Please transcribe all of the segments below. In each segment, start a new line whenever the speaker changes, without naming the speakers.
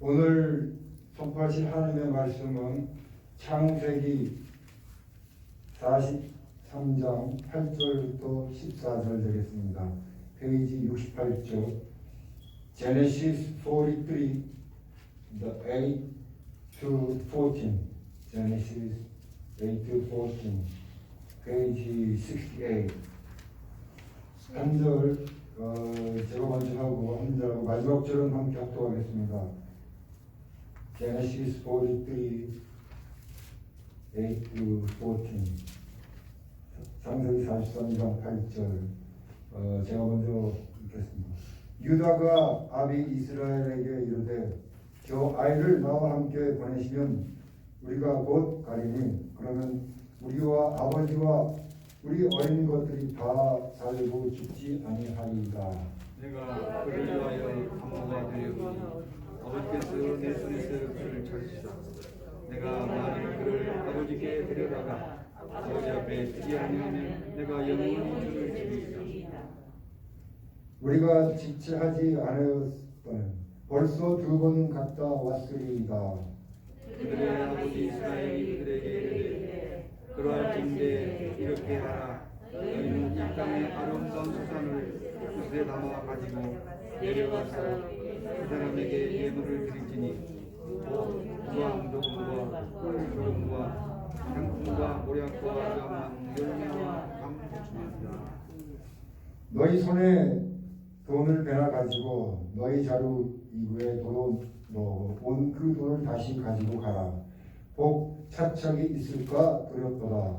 오늘 선포하실 하나님의 말씀은 창세기 43장 8절부터 14절 되겠습니다. 페이지 68쪽 Genesis 43, the 8 to 14. Genesis 8 to 14, 페이지 68. 한 절 제가 먼저 하고 한 절하고 마지막 절은 함께 합독하겠습니다. Genesis 43, 8 to 14. 창세기 43장 8절. 제가 먼저 읽겠습니다. 유다가 아비 이스라엘에게 이르되 저 아이를 나와 함께 보내시면 우리가 곧 가리니 그러면 우리와 아버지와 우리 어린 것들이 다 살고 죽지 아니하리이다.
내가 그를 위하여 감옥에 들여오니 아버지께서 내 손에서 그를 찾으시다. 내가 만일 그를 아버지께 데려다가 아버지 앞에 주지 아니하면 내가 영원히 그를 죽이리라.
우리가 지체하지 않았더는 벌써 2번 갔다 왔으리이다.
그들의 아버지 이스라엘이 그들에게 이르되 그러할진대 이렇게 하라. 너희는 이 땅의 아름다운 수산을 붓에 담아 가지고 내려가서 그 사람에게 예물을 드릴지니 곧 무항도금과 꿀조금과 향품과 모략과 영한 열매와 감고추입니다.
너희 손에 돈을 빼나 가지고 너희 자루 이후에 도로 넣어 그 돈을 다시 가지고 가라. 복 차척이 있을까 두렵도다.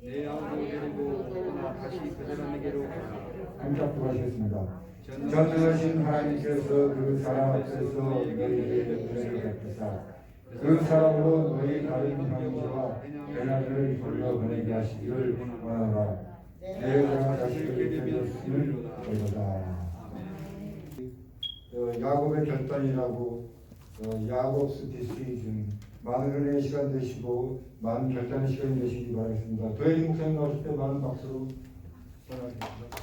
내 아우를 데리고 떠나 다시 그 사람에게로 가라.
함께 합독하시겠습니다. 전능하신 하나님께서 그 사람 앞에서 너희에게 은혜를 베푸사 그 사람으로 너희 다른 형제와 배나를 돌려보내게 하시기를 원하노라. 내 여자가 다시 그에게 되었음을 보이로다. 야곱의 결단이라고 야곱스 디시즌 많은 은혜의 시간 되시고 많은 결단의 시간이 되시기 바라겠습니다. 도혜리 목사님 나오실 때 많은 박수로 전하겠습니다.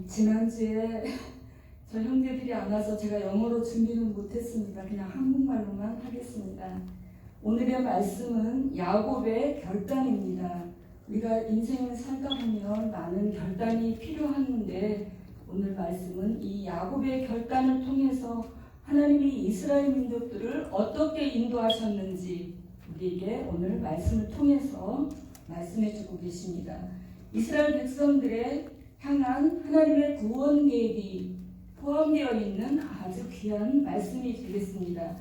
지난주에 저 형제들이 안 와서 제가 영어로 준비는 못했습니다. 그냥 한국말로만 하겠습니다. 오늘의 말씀은 야곱의 결단입니다. 우리가 인생을 살다 보면 많은 결단이 필요한데 오늘 말씀은 이 야곱의 결단을 통해서 하나님이 이스라엘 민족들을 어떻게 인도하셨는지 우리에게 오늘 말씀을 통해서 말씀해 주고 계십니다. 이스라엘 백성들의 향한 하나님의 구원 계획이 포함되어 있는 아주 귀한 말씀이 되겠습니다.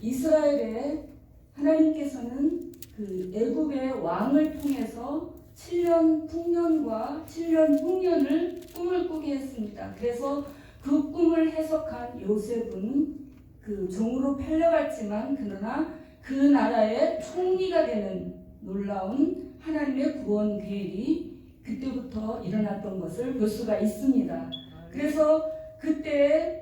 이스라엘의 하나님께서는 그 애굽의 왕을 통해서 7년 풍년과 7년 풍년을 꿈을 꾸게 했습니다. 그래서 그 꿈을 해석한 요셉은 그 종으로 팔려갔지만 그러나 그 나라의 총리가 되는 놀라운 하나님의 구원 계획이 그때부터 일어났던 것을 볼 수가 있습니다. 그래서 그때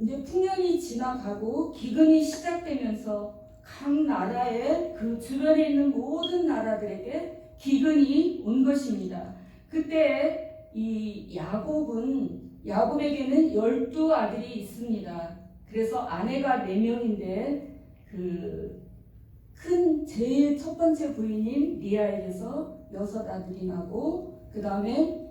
이제 풍년이 지나가고 기근이 시작되면서 각 나라의 그 주변에 있는 모든 나라들에게 기근이 온 것입니다. 그때 이 야곱에게는 12아들이 있습니다. 그래서 아내가 4명인데 제일 첫 번째 부인인 리아에게서 6아들이 나고 그 다음에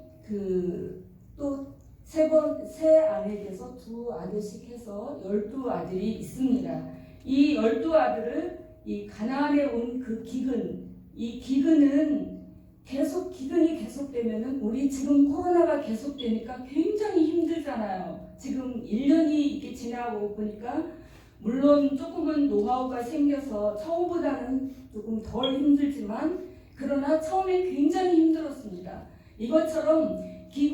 또 세 아내에게서 2아들씩 해서 12아들이 있습니다. 이 12아들을 이 가나안에 온 그 이 기근은 기근이 계속되면은 우리 지금 코로나가 계속되니까 굉장히 힘들잖아요. 지금 1년이 이렇게 지나고 보니까 물론 조금은 노하우가 생겨서 처음보다는 조금 덜 힘들지만 그러나 처음에 굉장히 힘들었습니다. 이것처럼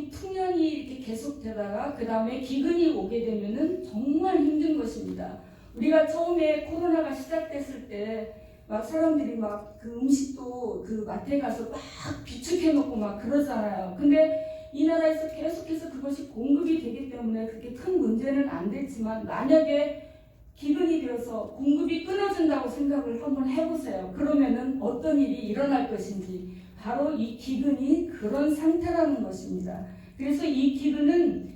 풍년이 이렇게 계속되다가 그 다음에 기근이 오게 되면은 정말 힘든 것입니다. 우리가 처음에 코로나가 시작됐을 때 막 사람들이 막 그 음식도 그 마트에 가서 막 비축해 놓고 막 그러잖아요. 근데 이 나라에서 계속해서 그것이 공급이 되기 때문에 그렇게 큰 문제는 안 됐지만 만약에 기근이 되어서 공급이 끊어진다고 생각을 한번 해보세요. 그러면은 어떤 일이 일어날 것인지. 바로 이 기근이 그런 상태라는 것입니다. 그래서 이 기근은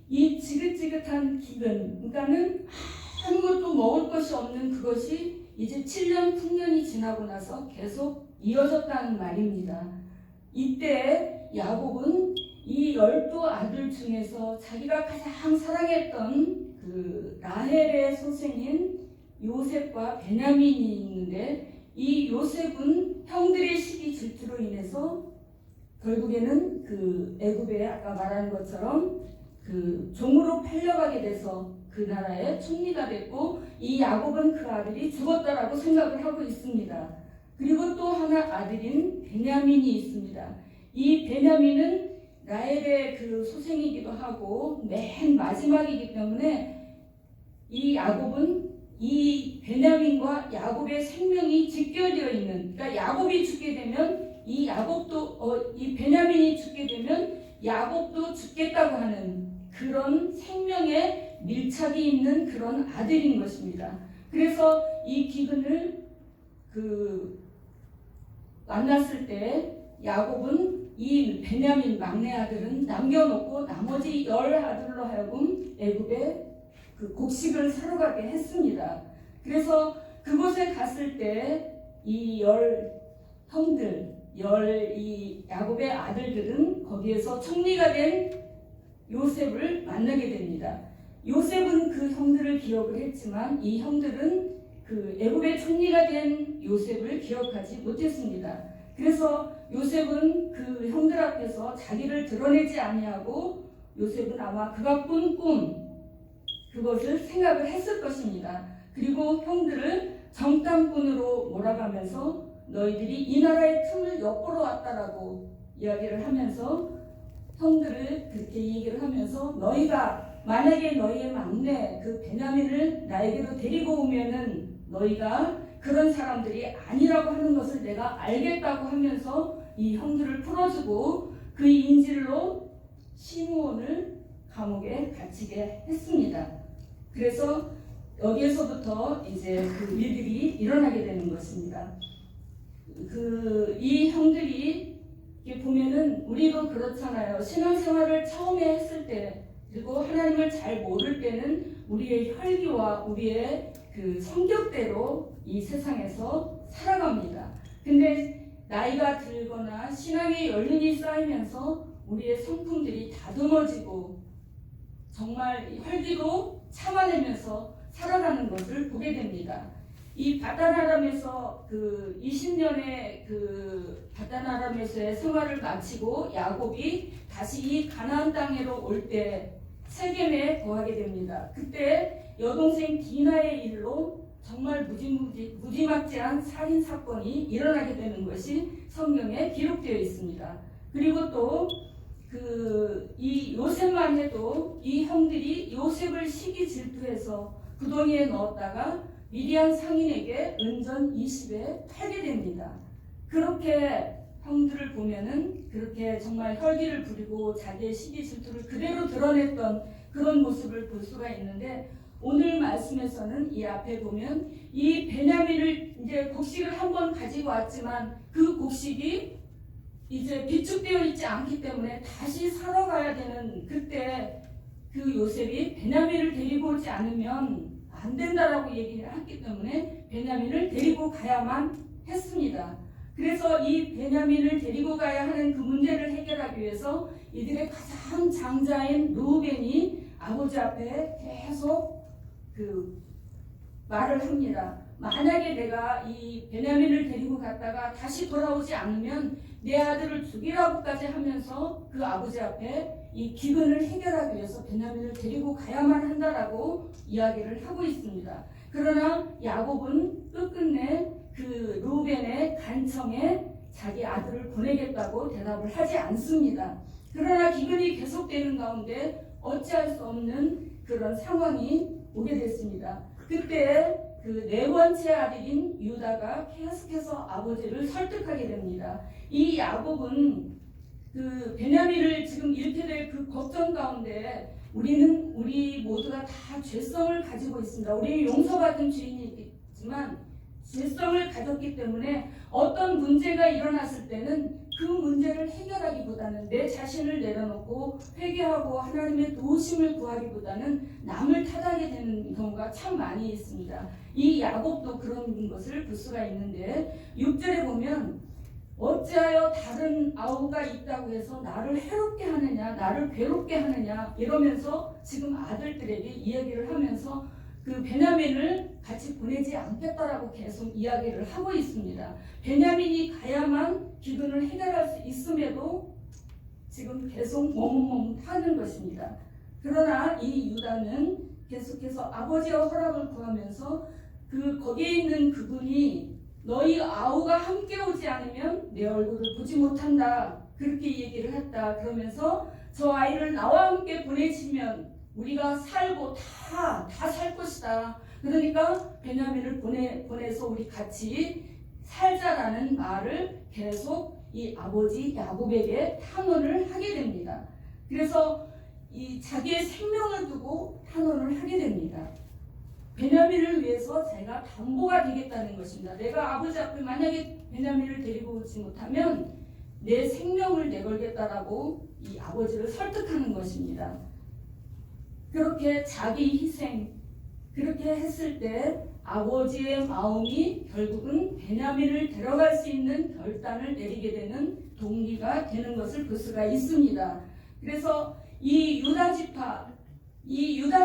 이 지긋지긋한 기근, 그러니까는 아무것도 먹을 것이 없는 그것이 이제 7년, 9년이 지나고 나서 계속 이어졌다는 말입니다. 이때 야곱은 이 12아들 중에서 자기가 가장 사랑했던 그 라헬의 소생인 요셉과 베냐민이 있는데, 이 요셉은 형들의 시기 질투로 인해서 결국에는 그 애굽에 아까 말한 것처럼 그 종으로 팔려가게 돼서 그 나라의 총리가 됐고, 이 야곱은 그 아들이 죽었다라고 생각을 하고 있습니다. 그리고 또 하나 아들인 베냐민이 있습니다. 이 베냐민은 라헬의 그 소생이기도 하고 맨 마지막이기 때문에 이 야곱은 이 베냐민과 야곱의 생명이 직결되어 있는, 그러니까 야곱이 죽게 되면 이 야곱도 이 베냐민이 죽게 되면 야곱도 죽겠다고 하는 그런 생명에 밀착이 있는 그런 아들인 것입니다. 그래서 이 기근을 만났을 때 야곱은 이 베냐민 막내 아들은 남겨놓고 나머지 10아들로 하여금 애굽에 그 곡식을 사러 가게 했습니다. 그래서 그곳에 갔을 때 이 10형들, 이 야곱의 아들들은 거기에서 총리가 된 요셉을 만나게 됩니다. 요셉은 그 형들을 기억을 했지만 이 형들은 그 애굽의 총리가 된 요셉을 기억하지 못했습니다. 그래서 요셉은 그 형들 앞에서 자기를 드러내지 아니하고 요셉은 아마 그가 꾼 꿈, 그것을 생각을 했을 것입니다. 그리고 형들을 정탐꾼으로 몰아가면서 너희들이 이 나라의 틈을 엿보러 왔다라고 이야기를 하면서 형들을 그렇게 얘기를 하면서 너희가 만약에 너희의 막내 그 베냐민을 나에게로 데리고 오면은 너희가 그런 사람들이 아니라고 하는 것을 내가 알겠다고 하면서 이 형들을 풀어주고 그 인질로 시므온을 감옥에 갇히게 했습니다. 그래서 여기에서부터 이제 그 일들이 일어나게 되는 것입니다. 이 형들이 이렇게 보면은 우리도 그렇잖아요. 신앙생활을 처음에 했을 때 그리고 하나님을 잘 모를 때는 우리의 혈기와 우리의 그 성격대로 이 세상에서 살아갑니다. 근데 나이가 들거나 신앙의 연륜이 쌓이면서 우리의 성품들이 다듬어지고 정말 혈기로 참아내면서 살아가는 것을 보게 됩니다. 이 바단-아람에서 그 20년의 그 바단-아람에서의 생활을 마치고 야곱이 다시 이 가나안 땅으로 올 때 세겜에 거하게 됩니다. 그때 여동생 디나의 일로 정말 무지막지한 살인 사건이 일어나게 되는 것이 성경에 기록되어 있습니다. 그리고 또 이 요셉만 해도 이 형들이 요셉을 시기 질투해서 구덩이에 넣었다가 미디안 상인에게 은전 20에 팔게 됩니다. 그렇게 형들을 보면은 그렇게 정말 혈기를 부리고 자기의 시기 질투를 그대로 드러냈던 그런 모습을 볼 수가 있는데, 오늘 말씀에서는 이 앞에 보면 이 베냐민을 이제 곡식을 한번 가지고 왔지만 그 곡식이 이제 비축되어 있지 않기 때문에 다시 사러 가야 되는 그때 그 요셉이 베냐민을 데리고 오지 않으면 안 된다라고 얘기를 했기 때문에 베냐민을 데리고 가야만 했습니다. 그래서 이 베냐민을 데리고 가야 하는 그 문제를 해결하기 위해서 이들의 가장 장자인 루벤이 아버지 앞에 계속 말을 합니다. 만약에 내가 이 베냐민을 데리고 갔다가 다시 돌아오지 않으면 내 아들을 죽이라고까지 하면서 그 아버지 앞에 이 기근을 해결하기 위해서 베냐민을 데리고 가야만 한다라고 이야기를 하고 있습니다. 그러나 야곱은 끝끝내 그 루벤의 간청에 자기 아들을 보내겠다고 대답을 하지 않습니다. 그러나 기근이 계속되는 가운데 어찌할 수 없는 그런 상황이 오게 됐습니다. 그때 그 네 번째 아들인 유다가 계속해서 아버지를 설득하게 됩니다. 이 야곱은 그 베냐민을 지금 잃게 될 그 걱정 가운데 우리 모두가 다 죄성을 가지고 있습니다. 우리는 용서받은 죄인이지만 죄성을 가졌기 때문에 어떤 문제가 일어났을 때는 그 문제를 해결하기보다는 내 자신을 내려놓고 회개하고 하나님의 도우심을 구하기보다는 남을 탓하게 되는 경우가 참 많이 있습니다. 이 야곱도 그런 것을 볼 수가 있는데 6절에 보면 어찌하여 다른 아우가 있다고 해서 나를 해롭게 하느냐, 나를 괴롭게 하느냐 이러면서 지금 아들들에게 이야기를 하면서 그 베냐민을 같이 보내지 않겠다라고 계속 이야기를 하고 있습니다. 베냐민이 가야만 기근을 해결할 수 있음에도 지금 계속 머뭇머뭇하는 것입니다. 그러나 이 유다는 계속해서 아버지의 허락을 구하면서 거기에 있는 그분이 너희 아우가 함께 오지 않으면 내 얼굴을 보지 못한다. 그렇게 얘기를 했다. 그러면서 저 아이를 나와 함께 보내시면 우리가 살고 다 살 것이다. 그러니까 베냐민을 보내서 우리 같이 살자라는 말을 계속 이 아버지 야곱에게 탄원을 하게 됩니다. 그래서 이 자기의 생명을 두고 탄원을 하게 됩니다. 베냐민을 위해서 제가 담보가 되겠다는 것입니다. 내가 아버지 앞에 만약에 베냐민을 데리고 오지 못하면 내 생명을 내걸겠다라고 이 아버지를 설득하는 것입니다. 그렇게 자기 희생, 그렇게 했을 때 아버지의 마음이 결국은 베냐민을 데려갈 수 있는 결단을 내리게 되는 동기가 되는 것을 볼 수가 있습니다. 그래서 이 유다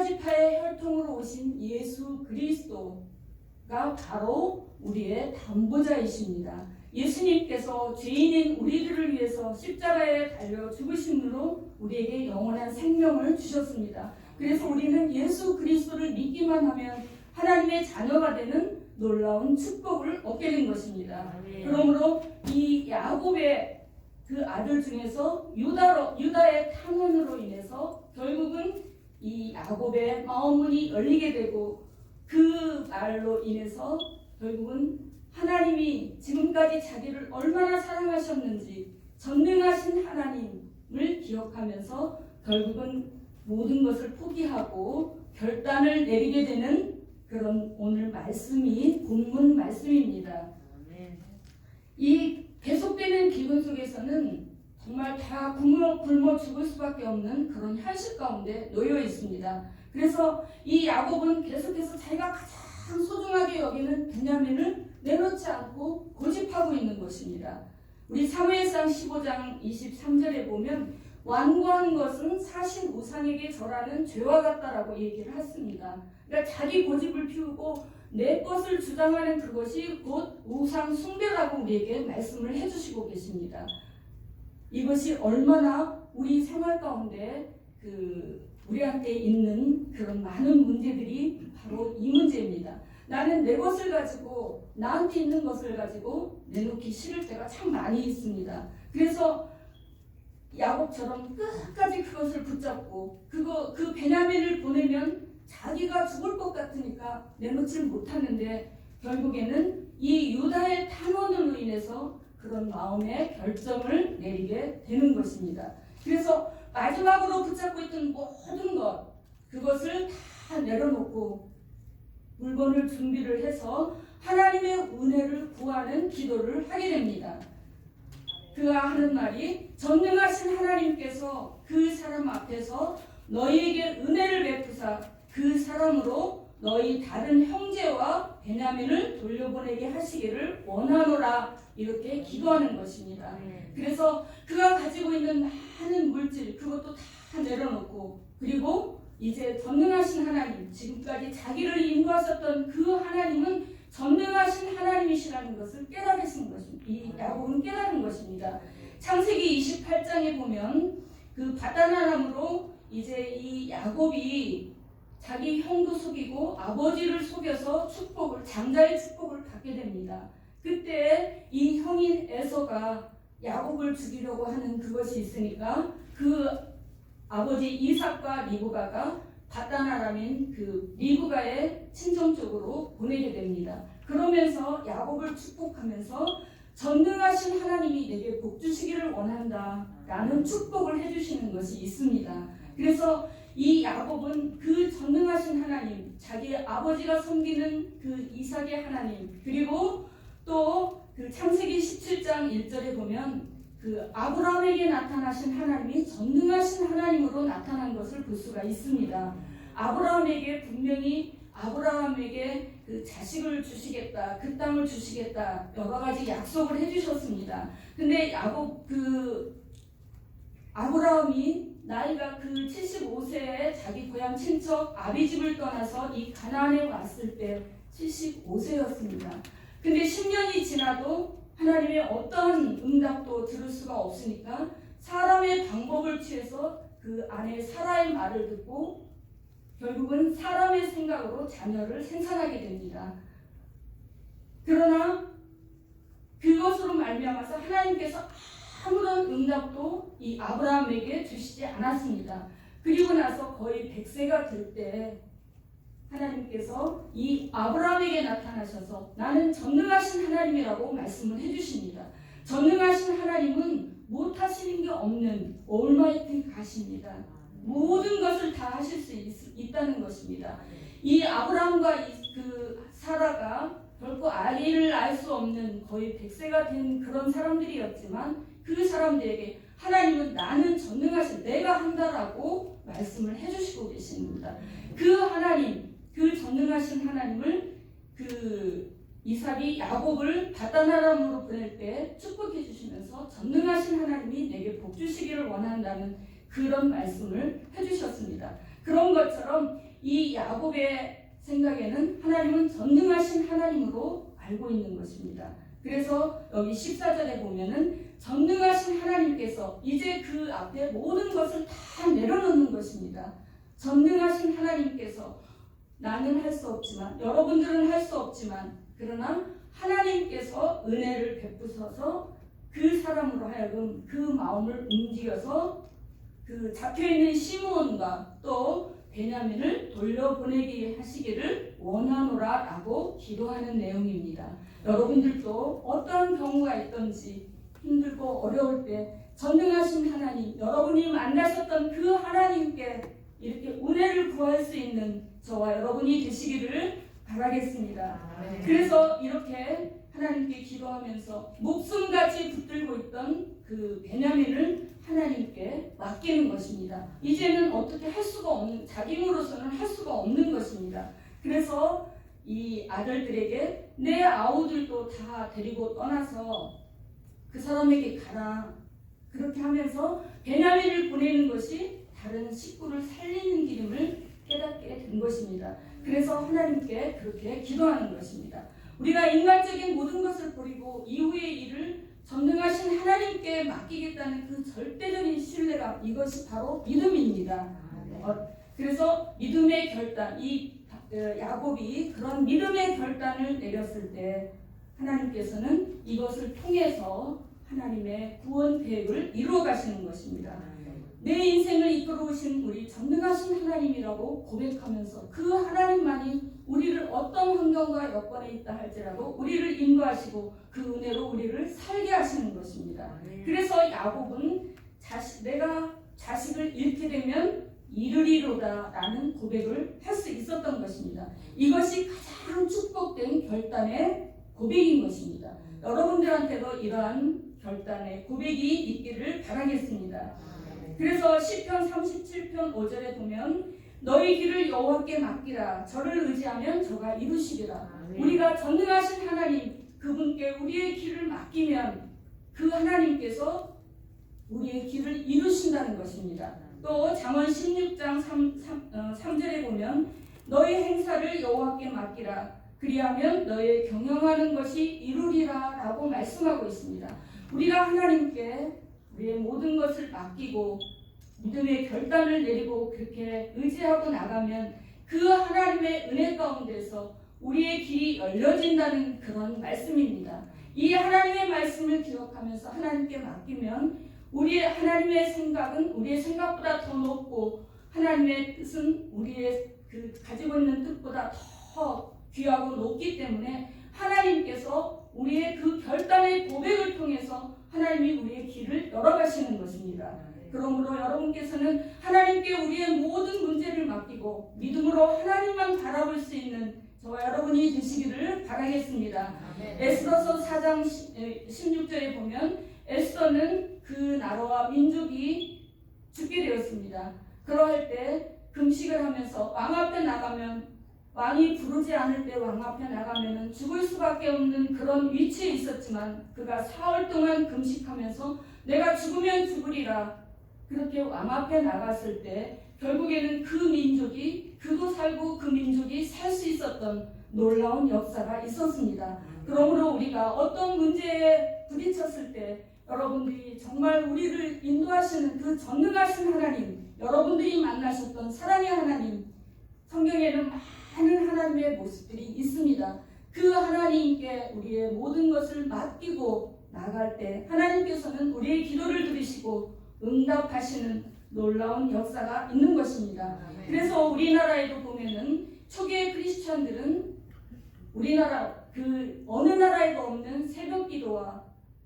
지파의 혈통으로 오신 예수 그리스도가 바로 우리의 담보자이십니다. 예수님께서 죄인인 우리들을 위해서 십자가에 달려 죽으심으로 우리에게 영원한 생명을 주셨습니다. 그래서 우리는 예수 그리스도를 믿기만 하면 하나님의 자녀가 되는 놀라운 축복을 얻게 된 것입니다. 그러므로 이 야곱의 그 아들 중에서 유다의 탐원으로 인해서 결국은 이 야곱의 마음문이 열리게 되고 그 말로 인해서 결국은 하나님이 지금까지 자기를 얼마나 사랑하셨는지 전능하신 하나님을 기억하면서 결국은 모든 것을 포기하고 결단을 내리게 되는 그런 오늘 말씀이 본문 말씀입니다. 이 계속되는 기근 속에서는 정말 다 굶어 죽을 수밖에 없는 그런 현실 가운데 놓여 있습니다. 그래서 이 야곱은 계속해서 자기가 가장 소중하게 여기는 베냐민을 내놓지 않고 고집하고 있는 것입니다. 우리 사무엘상 15장 23절에 보면 완고한 것은 사신 우상에게 절하는 죄와 같다라고 얘기를 했습니다. 그러니까 자기 고집을 피우고 내 것을 주장하는 그것이 곧 우상 숭배라고 우리에게 말씀을 해주시고 계십니다. 이것이 얼마나 우리 생활 가운데 우리한테 있는 그런 많은 문제들이 바로 이 문제입니다. 나는 내 것을 가지고 나한테 있는 것을 가지고 내놓기 싫을 때가 참 많이 있습니다. 그래서 야곱처럼 끝까지 그것을 붙잡고 그 베냐민을 보내면 자기가 죽을 것 같으니까 내놓질 못하는데 결국에는 이 유다의 탄원으로 인해서 그런 마음의 결정을 내리게 되는 것입니다. 그래서 마지막으로 붙잡고 있던 모든 그것을 다 내려놓고 물건을 준비를 해서 하나님의 은혜를 구하는 기도를 하게 됩니다. 그가 하는 말이 전능하신 하나님께서 그 사람 앞에서 너희에게 은혜를 베푸사 그 사람으로 너희 다른 형제와 베냐민을 돌려보내게 하시기를 원하노라 이렇게 기도하는 것입니다. 그래서 그가 가지고 있는 많은 물질 그것도 다 내려놓고 그리고 이제 전능하신 하나님 지금까지 자기를 인도하셨던 그 하나님은 전능하신 하나님이시라는 것을 깨달으신 것입니다. 이 야곱은 깨달은 것입니다. 창세기 28장에 보면 그 바다나람으로 이제 이 야곱이 자기 형도 속이고 아버지를 속여서 장자의 축복을 받게 됩니다. 그때 이 형인 에서가 야곱을 죽이려고 하는 그것이 있으니까 그 아버지 이삭과 리브가가 바다나람인 그 리브가의 친정 쪽으로 보내게 됩니다. 그러면서 야곱을 축복하면서 전능하신 하나님이 내게 복 주시기를 원한다 라는 축복을 해주시는 것이 있습니다. 그래서 이 야곱은 그 전능하신 하나님, 자기 아버지가 섬기는 그 이삭의 하나님, 그리고 또 그 창세기 17장 1절에 보면 그 아브라함에게 나타나신 하나님이 전능하신 하나님으로 나타난 것을 볼 수가 있습니다. 아브라함에게 분명히 아브라함에게 그 자식을 주시겠다, 그 땅을 주시겠다, 여러 가지 약속을 해주셨습니다. 근데 아브라함이 나이가 그 75세에 자기 고향 친척 아비집을 떠나서 이 가나안에 왔을 때 75세였습니다. 근데 10년이 지나도 하나님의 어떠한 응답도 들을 수가 없으니까 사람의 방법을 취해서 그 아내 사라의 말을 듣고 결국은 사람의 생각으로 자녀를 생산하게 됩니다. 그러나 그것으로 말미암아서 하나님께서 아무런 응답도 이 아브라함에게 주시지 않았습니다. 그리고 나서 거의 100세가 될 때 하나님께서 이 아브라함에게 나타나셔서 나는 전능하신 하나님이라고 말씀을 해주십니다. 전능하신 하나님은 못하시는 게 없는 올마이티 가십니다. 모든 것을 다 하실 수 있다는 것입니다. 이 아브라함과 그 사라가 결코 아이를 낳을 수 없는 거의 100세가 된 그런 사람들이었지만 그 사람들에게 하나님은 나는 전능하신 내가 한다라고 말씀을 해주시고 계십니다. 그 하나님, 그 전능하신 하나님을 그 이삭이 야곱을 바다나람으로 보낼 때 축복해 주시면서 전능하신 하나님이 내게 복 주시기를 원한다는 그런 말씀을 해주셨습니다. 그런 것처럼 이 야곱의 생각에는 하나님은 전능하신 하나님으로 알고 있는 것입니다. 그래서 여기 14절에 보면은 전능하신 하나님께서 이제 그 앞에 모든 것을 다 내려놓는 것입니다. 전능하신 하나님께서 나는 할 수 없지만 여러분들은 할 수 없지만 그러나 하나님께서 은혜를 베푸셔서 그 사람으로 하여금 그 마음을 움직여서 그 잡혀있는 시므온과 또 베냐민을 돌려보내게 하시기를 원하노라 라고 기도하는 내용입니다. 여러분들도 어떠한 경우가 있든지 힘들고 어려울 때 전능하신 하나님, 여러분이 만나셨던 그 하나님께 이렇게 은혜를 구할 수 있는 저와 여러분이 되시기를 바라겠습니다. 그래서 이렇게 하나님께 기도하면서 목숨같이 붙들고 있던 그 베냐민을 하나님께 맡기는 것입니다. 이제는 어떻게 할 수가 없는, 자기 힘으로서는 할 수가 없는 것입니다. 그래서 이 아들들에게 내 아우들도 다 데리고 떠나서 그 사람에게 가라. 그렇게 하면서 베냐민을 보내는 것이 다른 식구를 살리는 길임을 깨닫게 된 것입니다. 그래서 하나님께 그렇게 기도하는 것입니다. 우리가 인간적인 모든 것을 버리고 이후의 일을 전능하신 하나님께 맡기겠다는 그 절대적인 신뢰감, 이것이 바로 믿음입니다. 그래서 믿음의 결단, 야곱이 그런 믿음의 결단을 내렸을 때 하나님께서는 이것을 통해서 하나님의 구원 계획을 이루어 가시는 것입니다. 내 인생을 이끌어오신 우리 전능하신 하나님이라고 고백하면서 그 하나님만이 우리를 어떤 환경과 여건에 있다 할지라도 우리를 인도하시고 그 은혜로 우리를 살게 하시는 것입니다. 그래서 야곱은 내가 자식을 잃게 되면 이르리로다 라는 고백을 할 수 있었던 것입니다. 이것이 가장 축복된 결단의 고백인 것입니다. 여러분들한테도 이러한 결단의 고백이 있기를 바라겠습니다. 그래서 시편 37편 5절에 보면 너희 길을 여호와께 맡기라. 저를 의지하면 저가 이루시리라. 우리가 전능하신 하나님 그분께 우리의 길을 맡기면 그 하나님께서 우리의 길을 이루신다는 것입니다. 또 잠언 16장 3절에 보면 너희 행사를 여호와께 맡기라. 그리하면 너의 경영하는 것이 이루리라 라고 말씀하고 있습니다. 우리가 하나님께 우리의 모든 것을 맡기고 믿음의 결단을 내리고 그렇게 의지하고 나가면 그 하나님의 은혜 가운데서 우리의 길이 열려진다는 그런 말씀입니다. 이 하나님의 말씀을 기억하면서 하나님께 맡기면 하나님의 생각은 우리의 생각보다 더 높고 하나님의 뜻은 우리의 가지고 있는 뜻보다 더 귀하고 높기 때문에 하나님께서 우리의 그 결단의 고백을 통해서 하나님이 우리의 길을 열어가시는 것입니다. 그러므로 여러분께서는 하나님께 우리의 모든 문제를 맡기고 믿음으로 하나님만 바라볼 수 있는 저와 여러분이 되시기를 바라겠습니다. 에스더서 4장 16절에 보면 에스더는 그 나라와 민족이 죽게 되었습니다. 그러할 때 금식을 하면서 왕 앞에 나가면 왕이 부르지 않을 때 왕 앞에 나가면 죽을 수밖에 없는 그런 위치에 있었지만 그가 4월 동안 금식하면서 내가 죽으면 죽으리라 그렇게 왕 앞에 나갔을 때 결국에는 그 민족이 그도 살고 그 민족이 살 수 있었던 놀라운 역사가 있었습니다. 그러므로 우리가 어떤 문제에 부딪혔을 때 여러분들이 정말 우리를 인도하시는 그 전능하신 하나님, 여러분들이 만나셨던 사랑의 하나님, 성경에는 많은 하나님의 모습들이 있습니다. 그 하나님께 우리의 모든 것을 맡기고 나갈 때 하나님께서는 우리의 기도를 들으시고 응답하시는 놀라운 역사가 있는 것입니다. 그래서 우리나라에도 보면은 초기의 크리스천들은 우리나라 그 어느 나라에도 없는 새벽 기도와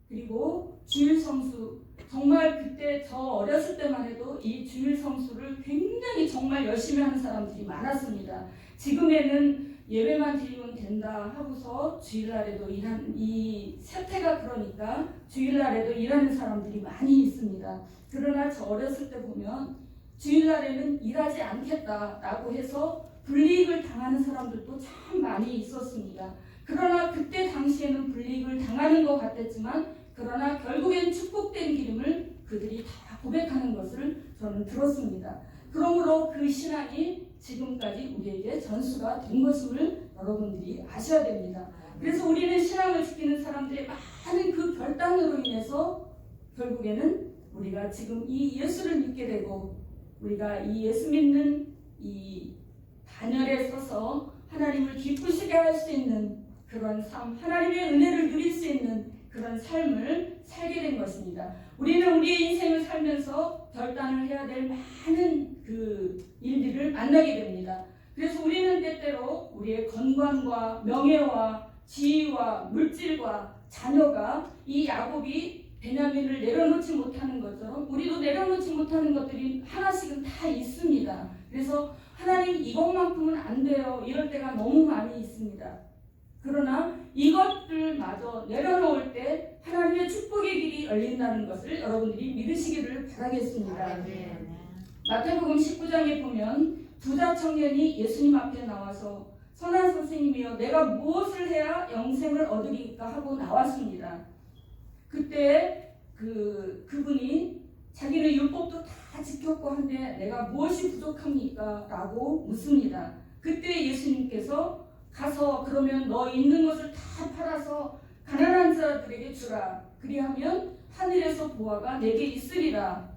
그리고 주일 성수, 정말 그때 저 어렸을 때만 해도 이 주일 성수를 굉장히 정말 열심히 하는 사람들이 많았습니다. 지금에는 예배만 드리면 된다 하고서 주일날에도 일하는 이 세태가 그러니까 주일날에도 일하는 사람들이 많이 있습니다. 그러나 저 어렸을 때 보면 주일날에는 일하지 않겠다라고 해서 불이익을 당하는 사람들도 참 많이 있었습니다. 그러나 그때 당시에는 불이익을 당하는 것 같았지만 그러나 결국엔 축복된 기름을 그들이 다 고백하는 것을 저는 들었습니다. 그러므로 그 신앙이 지금까지 우리에게 전수가 된 것임을 여러분들이 아셔야 됩니다. 그래서 우리는 신앙을 지키는 사람들의 많은 그 결단으로 인해서 결국에는 우리가 지금 이 예수를 믿게 되고 우리가 이 예수 믿는 이 단열에 서서 하나님을 기쁘시게 할 수 있는 그런 삶, 하나님의 은혜를 누릴 수 있는 그런 삶을 살게 된 것입니다. 우리는 우리의 인생을 살면서 결단을 해야 될 많은 그 일들을 만나게 됩니다. 그래서 우리는 때때로 우리의 건강과 명예와 지위와 물질과 자녀가 이 야곱이 베냐민을 내려놓지 못하는 것처럼 우리도 내려놓지 못하는 것들이 하나씩은 다 있습니다. 그래서 하나님 이것만큼은 안 돼요. 이럴 때가 너무 많이 있습니다. 그러나 이것들마저 내려놓을 때 하나님의 축복의 길이 열린다는 것을 여러분들이 믿으시기를 바라겠습니다. 마태복음 19장에 보면 부자 청년이 예수님 앞에 나와서 선한 선생님이여 내가 무엇을 해야 영생을 얻으리까 하고 나왔습니다. 그때 그분이 자기는 율법도 다 지켰고 한데 내가 무엇이 부족합니까? 라고 묻습니다. 그때 예수님께서 가서 그러면 너 있는 것을 다 팔아서 가난한 자들에게 주라. 그리하면 하늘에서 보화가 내게 있으리라.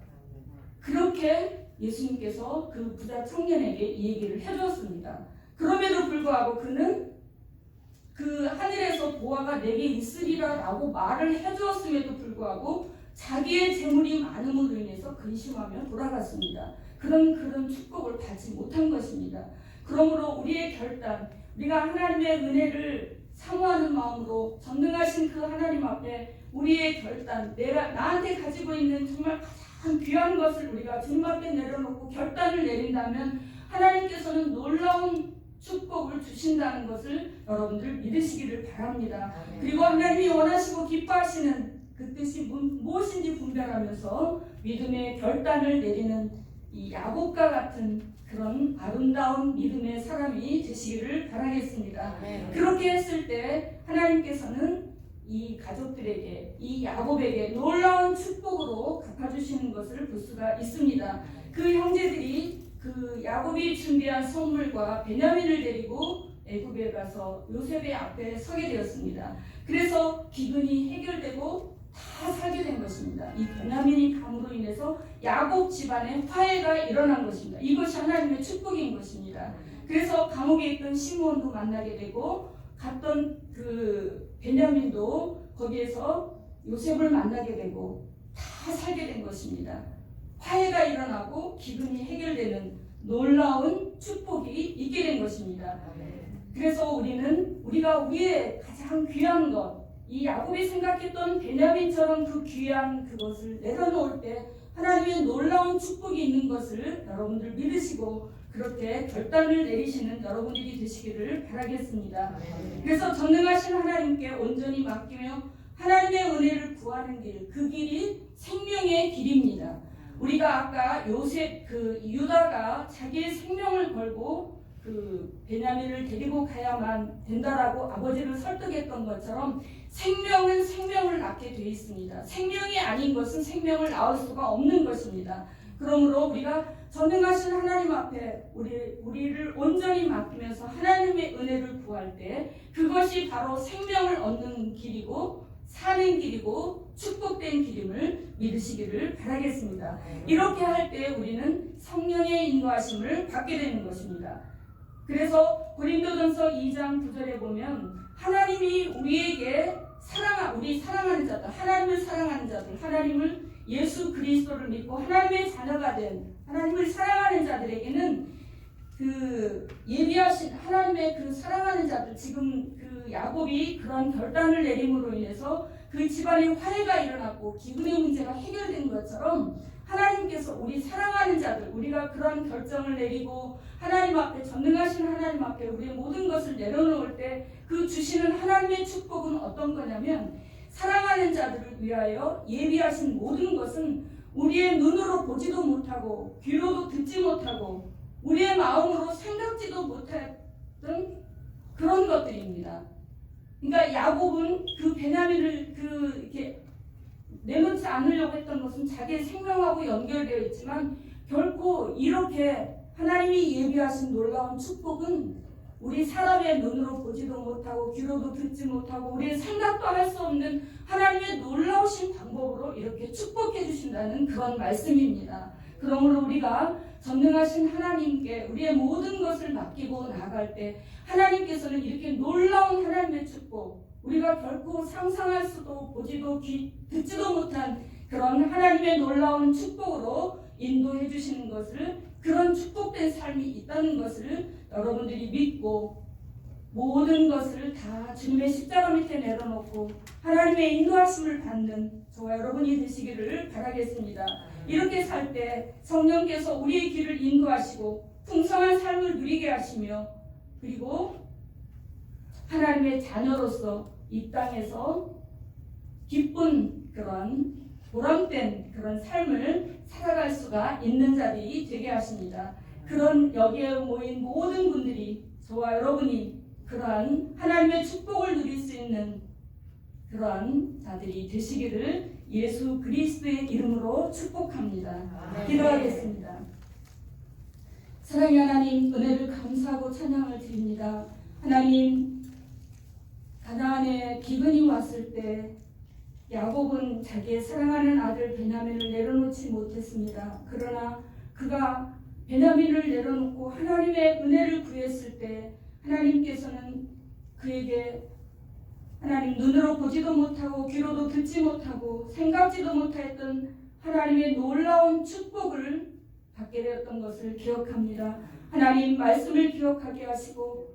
그렇게 예수님께서 그 부자 청년에게 이 얘기를 해주었습니다. 그럼에도 불구하고 그는 그 하늘에서 보화가 내게 있으리라 라고 말을 해주었음에도 불구하고 자기의 재물이 많음으로 인해서 근심하며 돌아갔습니다. 그런 축복을 받지 못한 것입니다. 그러므로 우리의 결단, 우리가 하나님의 은혜를 사모하는 마음으로 전능하신 그 하나님 앞에 우리의 결단, 내가 나한테 가지고 있는 정말 가장 귀한 것을 우리가 주님 앞에 내려놓고 결단을 내린다면 하나님께서는 놀라운 축복을 주신다는 것을 여러분들 믿으시기를 바랍니다. 그리고 하나님이 원하시고 기뻐하시는 그 뜻이 무엇인지 분별하면서 믿음의 결단을 내리는 이 야곱과 같은 그런 아름다운 믿음의 사람이 되시기를 바라겠습니다. 그렇게 했을 때 하나님께서는 이 가족들에게, 이 야곱에게 놀라운 축복으로 갚아주시는 것을 볼 수가 있습니다. 그 형제들이 그 야곱이 준비한 선물과 베냐민을 데리고 애굽에 가서 요셉의 앞에 서게 되었습니다. 그래서 기근이 해결되고 다 살게 된 것입니다. 이 베냐민이 감으로 인해서 야곱 집안에 화해가 일어난 것입니다. 이것이 하나님의 축복인 것입니다. 그래서 감옥에 있던 시므온도 만나게 되고 갔던 그 베냐민도 거기에서 요셉을 만나게 되고 다 살게 된 것입니다. 화해가 일어나고 기근이 해결되는 놀라운 축복이 있게 된 것입니다. 그래서 우리가 우리의 가장 귀한 것, 이 야곱이 생각했던 베냐민처럼 그 귀한 그것을 내려놓을 때 하나님의 놀라운 축복이 있는 것을 여러분들 믿으시고 그렇게 결단을 내리시는 여러분들이 되시기를 바라겠습니다. 그래서 전능하신 하나님께 온전히 맡기며 하나님의 은혜를 구하는 길, 그 길이 생명의 길입니다. 우리가 아까 유다가 자기의 생명을 걸고 베냐민을 데리고 가야만 된다라고 아버지를 설득했던 것처럼 생명은 생명을 낳게 되어 있습니다. 생명이 아닌 것은 생명을 낳을 수가 없는 것입니다. 그러므로 우리가 전능하신 하나님 앞에 우리를 온전히 맡기면서 하나님의 은혜를 구할 때 그것이 바로 생명을 얻는 길이고 사는 길이고 축복된 길임을 믿으시기를 바라겠습니다. 이렇게 할 때 우리는 성령의 인도하심을 받게 되는 것입니다. 그래서 고린도전서 2장 9절에 보면 하나님이 우리에게 우리 사랑하는 자들, 하나님을 사랑하는 자들, 하나님을 예수 그리스도를 믿고 하나님의 자녀가 된 하나님을 사랑하는 자들에게는 예비하신 하나님의 사랑하는 자들, 지금 야곱이 그런 결단을 내림으로 인해서 그 집안에 화해가 일어났고 기근의 문제가 해결된 것처럼 하나님께서 우리 사랑하는 자들, 우리가 그런 결정을 내리고 하나님 앞에 전능하신 하나님 앞에 우리의 모든 것을 내려놓을 때 그 주시는 하나님의 축복은 어떤 거냐면 사랑하는 자들을 위하여 예비하신 모든 것은 우리의 눈으로 보지도 못하고 귀로도 듣지 못하고 우리의 마음으로 생각지도 못했던 그런 것들입니다. 그러니까 야곱은 베냐민을 이렇게 내놓지 않으려고 했던 것은 자기의 생명하고 연결되어 있지만 결코 이렇게 하나님이 예비하신 놀라운 축복은 우리 사람의 눈으로 보지도 못하고 귀로도 듣지 못하고 우리의 생각도 할 수 없는 하나님의 놀라우신 방법으로 이렇게 축복해 주신다는 그런 말씀입니다. 그러므로 우리가 전능하신 하나님께 우리의 모든 것을 맡기고 나아갈 때 하나님께서는 이렇게 놀라운 하나님의 축복, 우리가 결코 상상할 수도 보지도 듣지도 못한 그런 하나님의 놀라운 축복으로 인도해 주시는 것을, 그런 축복된 삶이 있다는 것을 여러분들이 믿고 모든 것을 다 주님의 십자가 밑에 내려놓고 하나님의 인도하심을 받는 저와 여러분이 되시기를 바라겠습니다. 이렇게 살 때 성령께서 우리의 길을 인도하시고 풍성한 삶을 누리게 하시며 그리고 하나님의 자녀로서 이 땅에서 기쁜 그런 보람된 그런 삶을 살아갈 수가 있는 자들이 되게 하십니다. 그런 여기에 모인 모든 분들이, 저와 여러분이 그러한 하나님의 축복을 누릴 수 있는 그러한 자들이 되시기를 예수 그리스도의 이름으로 축복합니다. 기도하겠습니다. 사랑의 하나님, 은혜를 감사하고 찬양을 드립니다. 하나님, 가나안에 기근이 왔을 때 야곱은 자기의 사랑하는 아들 베냐민을 내려놓지 못했습니다. 그러나 그가 베냐민을 내려놓고 하나님의 은혜를 구했을 때 하나님께서는 그에게 하나님 눈으로 보지도 못하고 귀로도 듣지 못하고 생각지도 못했던 하나님의 놀라운 축복을 받게 되었던 것을 기억합니다. 하나님 말씀을 기억하게 하시고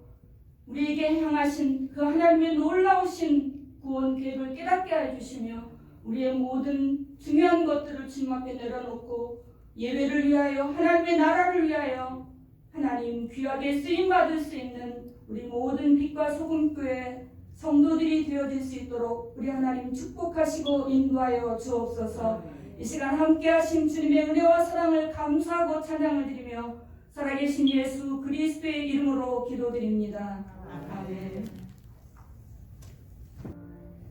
우리에게 향하신 그 하나님의 놀라우신 구원 계획을 깨닫게 해주시며 우리의 모든 중요한 것들을 주님 앞에 내려놓고 예배를 위하여 하나님의 나라를 위하여 하나님 귀하게 쓰임받을 수 있는 우리 모든 빛과 소금교회 성도들이 되어질 수 있도록 우리 하나님 축복하시고 인도하여 주옵소서. 이 시간 함께 하신 주님의 은혜와 사랑을 감사하고 찬양을 드리며 살아계신 예수 그리스도의 이름으로 기도드립니다. 아멘.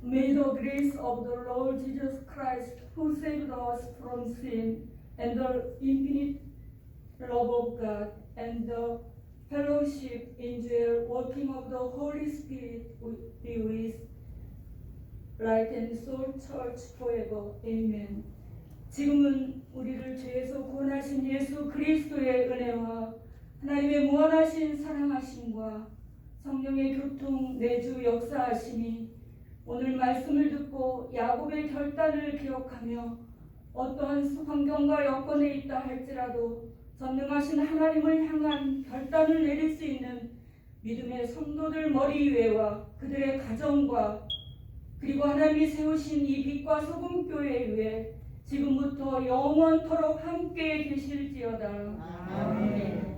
May the grace of the Lord Jesus Christ, who saved us from sin, and the infinite love of God, and the fellowship in the working of the Holy Spirit be with Light and Soul Church forever. Amen. 지금은 우리를 죄에서 구원하신 예수 그리스도의 은혜와 하나님의 무한하신 사랑하심과 성령의 교통 내주 역사하심이 오늘 말씀을 듣고 야곱의 결단을 기억하며 어떠한 환경과 여건에 있다 할지라도 전능하신 하나님을 향한 결단을 내릴 수 있는 믿음의 성도들 머리 위에와 그들의 가정과 그리고 하나님이 세우신 이 빛과 소금 교회 위에 지금부터 영원토록 함께 계실지어다. 아멘.